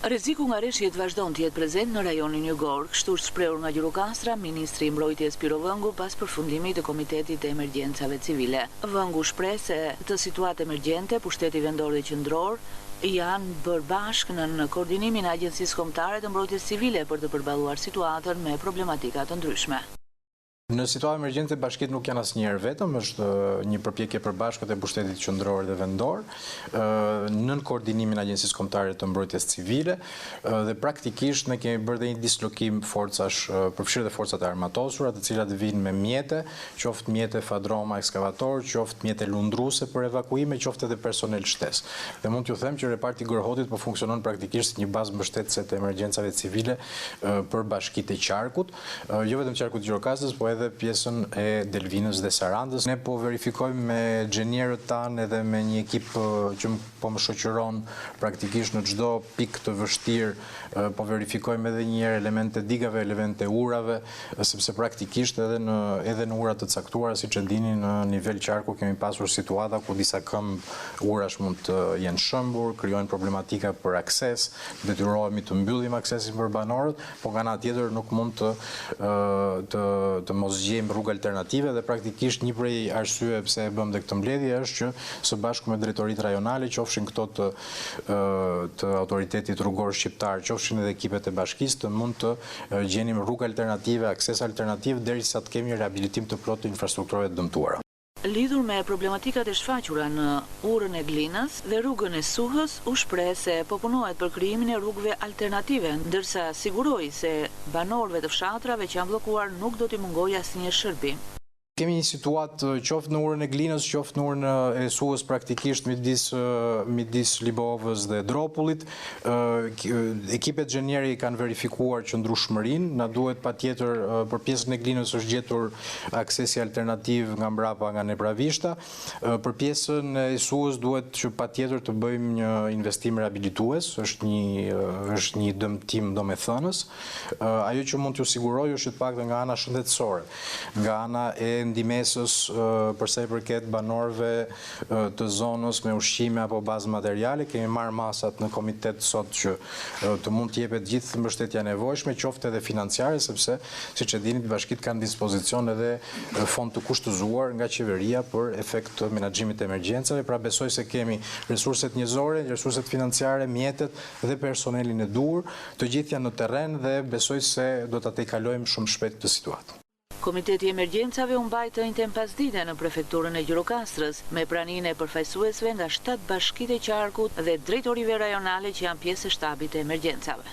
Rreziku nga rreshjet vazhdon të jetë prezent në rajonin Jugor, kështu është shprehur nga Gjirokastra ministri i mbrojtjes Piro Vëngu pas përfundimit të Komitetit të Emergjencave Civile. Vëngu shpreh se të situatë emergjente, pushteti vendor dhe qendror janë bërë bashkë në koordinimin e Agjencisë Kombëtare të Mbrojtjes Civile për të përballuar situatën me problematika të ndryshme. Në situatë emergjente bashkitë nuk janë asnjëherë vetëm, është një përpjekje përbashkët e pushtetit qendror dhe vendor, nën koordinimin e Agjencisë Kombëtare të Mbrojtjes Civile dhe praktikisht ne kemi bërë një dislokim forcash, përfshirë dhe forcat e armatosura, të cilat vinë me mjete, qoftë mjete fadroma ekskavator, qoftë mjete lundruese për evakuime, qoftë edhe personel shtesë. Dhe mund t'ju them që reparti Gërhotit po funksionon praktikisht një bazë mbështetëse të emergjencave civile për bashkitë e qarkut, jo vetëm qarkut Gjirokastrës, po edhe pjesën e Delvinës dhe Sarandës. Ne po verifikojmë me xhenierët tanë edhe me një ekip që po më shoqëron praktikisht në çdo pikë të vështirë, po verifikojmë edhe një herë elemente digave, elemente urave, sepse praktikisht edhe në ura të caktuara, siç e dini, në nivel qarku kemi pasur situata ku disa këmbë urash mund të jenë shëmbur, krijojnë problematika për akses, detyrohemi të mbyllim aksesin për banorët, po nga ana tjetër nuk mund të mos gjejmë rrugë alternative dhe praktikisht një prej arsyeve pse e bëm dhe këtë mbledhje është që së bashku me drejtoritë rajonale, qofshin këto të autoritetit rrugor shqiptar, qofshin edhe ekipet e bashkisë, të mund të gjenim rrugë alternative, akses alternativ derisa të kemi rehabilitim të plotë të infrastrukturave të dëmtuara. Lidhur me problematikat e shfaqura në urën e Glinës dhe rrugën e Suhës, u shpreh se po punohet për krijimin e rrugëve alternative, ndërsa siguroi se banorëve të fshatrave që janë bllokuar nuk do t'i mungojë asnjë shërbim. Kemi një situatë qoftë në urën e Glinës, qoftë në urën e Suhës praktikisht midis Libovës dhe Dropullit. Ekipet xhenieri kanë verifikuar qëndrueshmërinë, na duhet patjetër për pjesën e Glinës është gjetur aksesi alternativ nga mbrapa nga Nepravishta. Për pjesën e Suhës duhet që patjetër të bëjmë një investim rehabilitues, është një dëmtim domethënës. Ajo që mund t'ju siguroj është të paktën nga ana shëndetësore, nga ana e ndihmesës për sa i përket banorëve të zonës me ushqime apo bazë materiale. Kemi marrë masat në komitet sot që të mund të jepet gjithë mbështetja e nevojshme, qoftë edhe financiare, sepse siç e dini bashkitë kanë dispozicion edhe fond të kushtëzuar nga qeveria për efekt të menaxhimit të emergjencave. Pra besoj se kemi resurset njerëzore, resurset financiare, mjetet dhe personelin e duhur, të gjithë janë në terren dhe besoj se do ta tejkalojmë shumë shpejt këtë situatë. Komiteti i Emergjencave u mbaj të njëjtën pasdite në prefekturën e Gjirokastrës me praninë e përfaqësuesve nga 7 bashkitë e qarkut dhe drejtorive rajonale që janë pjesë e shtabit të emergjencave.